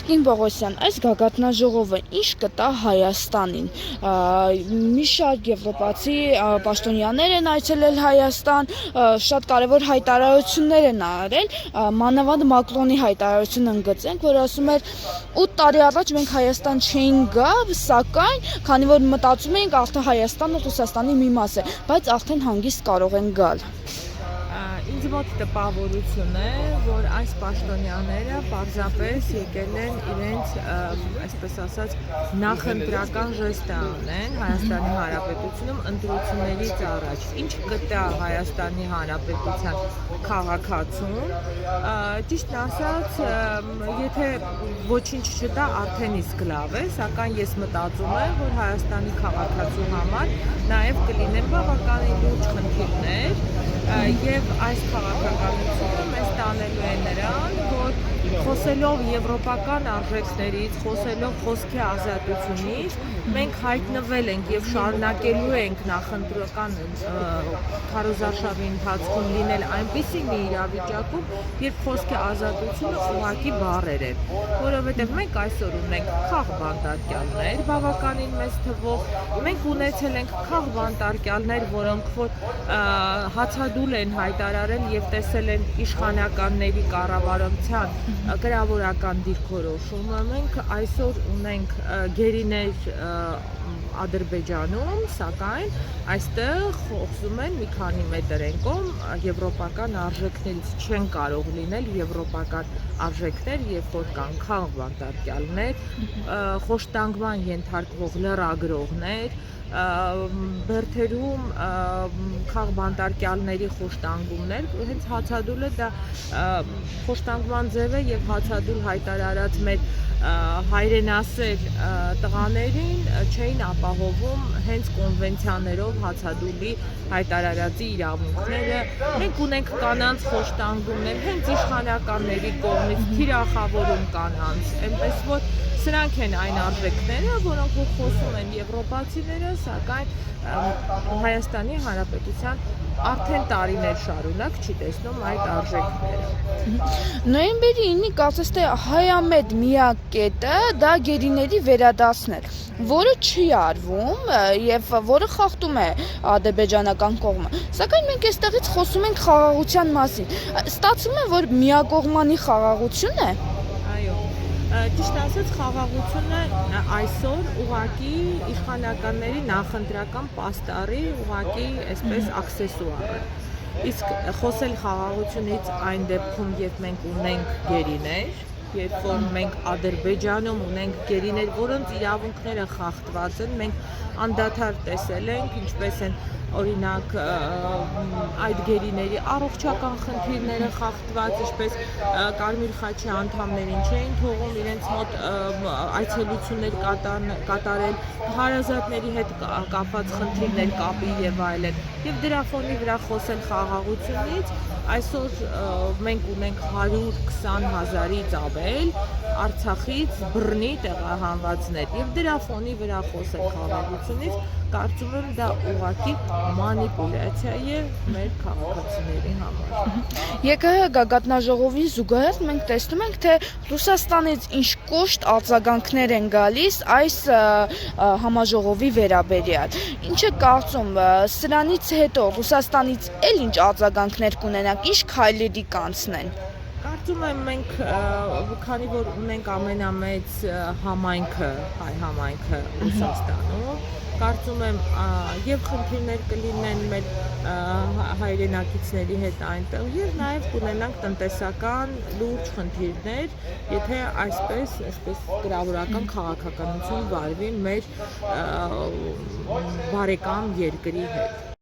Կին Պողոսյան, այս գագաթնաժողովը ինչ կտա Հայաստանին։ Մի շարք եվրոպացի պաշտոնյաներ են այցելել Հայաստան, շատ կարևոր հայտարարություններ են արել, մանավանդ Մակրոնի հայտարարությունը ընդգծենք, որ ասում էր 8 տարի առաջ մենք Հայաստան չէինք գա, սակայն քանի որ մտածում էինք արդեն Հայաստանը Ռուսաստանի մի մաս է, բայց արդեն հանգիստ կարող են գալ։ Ինձ մոտ տպավորություն է, որ այս պաշտոնյաները պարզապես եկել են իրենց, այսպես ասած, նախընտրական ժեստը անեն Հայաստանի Հանրապետությունում ընտրություններից առաջ։ Ինչ կտա Հայաստանի Հանրապետության քաղաքացուն, ճիշտն ասած, եթե ոչինչ չտա, արդեն իսկ լավ է, սակայն ես մտածում եմ, որ Հայաստանի քաղաքացու համար նաև կլինեն բավականին լուրջ խնդիրներ, եւ այս քաղաքականությունը մեզ տանելու է նրան, որ խոսելով եվրոպական արժեքներից, խոսելով խոսքի ազատությունից, մենք հայտնվել ենք եւ շարունակելու ենք նախընտրական քարոզարշավի ընթացքում լինել այնպիսի մի իրավիճակում, երբ խոսքի ազատությունը ուղղակի բառեր են, որովհետեւ մենք այսօր ունենք քաղբանտարկյալներ, բավականին մեծ թվով, մենք ունեցել ենք քաղբանտարկյալներ, որոնք որ հացադուլ են հայտարարել եւ տեսել են իշխանականների կառավարության գրավորական դիրքորոշումը, մենք այսօր ունենք գերիներ Ադրբեջանում, սակայն այստեղ խոսում են մի քանի մետր են կողմ եվրոպական արժեքներից չեն կարող լինել եվրոպական արժեքներ, երբ որ կան քաղբանտարկյալներ, խոշտանգման ենթարկվող լրագրողներ, բերթերում քաղբանտարկյալների խոշտանգումներ, հենց հացադուլը դա խոշտանգման ձև է եւ հացադուլ հայտարարած մեր հայրենասեր տղաներին չէին ապահովում հենց կոնվենցիաներով հացադուլի հայտարարածի իրավունքները, մենք ունենք կանանց խոշտանգումներ, հենց իշխանականների կողմից թիրախավորում կանանց, այնպես որ սրանք են այն արժեքները, որոնք խոսում են եվրոպացիները, սակայն Հայաստանի Հանրապետության արդեն տարիներ շարունակ չի տեսնում այդ արժեքները։ Նոյեմբերի 9-ի կարծես թե հայամետ միակ կետը դա գերիների վերադարձնել, որը չի արվում եւ որը խախտում է ադրբեջանական կողմը։ Սակայն մենք այստեղից խոսում ենք խաղաղության մասին։ Ստացվում է, որ միակողմանի խաղաղություն է։ Ճիշտ ասած, խաղաղությունը այսօր ուղղակի իշխանականների նախընտրական պաստառի ուղղակի այսպես աքսեսուար է։ Իսկ խոսել խաղաղությունից այն դեպքում, երբ մենք ունենք գերիներ, երբ որ մենք Ադրբեջանում ունենք գերիներ, որոնց իրավունքները խախտված են, մենք անդադար տեսել ենք, ինչպես են օրինակ այդ գերիների առողջական խնդիրները խախտված, ինչպես Կարմիր խաչի անդամներին չէին թողում իրենց մոտ այցելություններ կատարել, հարազատների հետ կապված խնդիրներ կապի եւ այլն։ Եվ դրա ֆոնի վրա խոսել խաղաղությունից, այսօր մենք ունենք 120,000-ից ավել Արցախից բռնի տեղահանվածներ եւ դրա ֆոնի վրա խոսել խաղաղությունից, կարծում եմ դա ուղղակի մանիպուլյացիա է մեր քաղաքացիների համար։ ԵԿՀ գագաթնաժողովին զուգահեռ մենք տեսնում ենք, թե Ռուսաստանից ինչ կոշտ արձագանքներ են գալիս այս համաժողովի վերաբերյալ։ Ինչ է կարծում, սրանից հետո Ռուսաստանից էլ ինչ արձագանքներ կունենանք, ինչ քայլերի կանցնեն։ Կարծում եմ մենք, քանի որ ունենք ամենամեծ համայնքը, հայ համայնքը Ռուսաստանում, կարծում եմ եւ խնդիրներ կլինեն մեր հայրենակիցների հետ այնտեղ եւ նաեւ կունենանք տնտեսական լուրջ խնդիրներ, եթե այսպես գրավորական քաղաքականություն վարվի մեր բարեկամ երկրի հետ։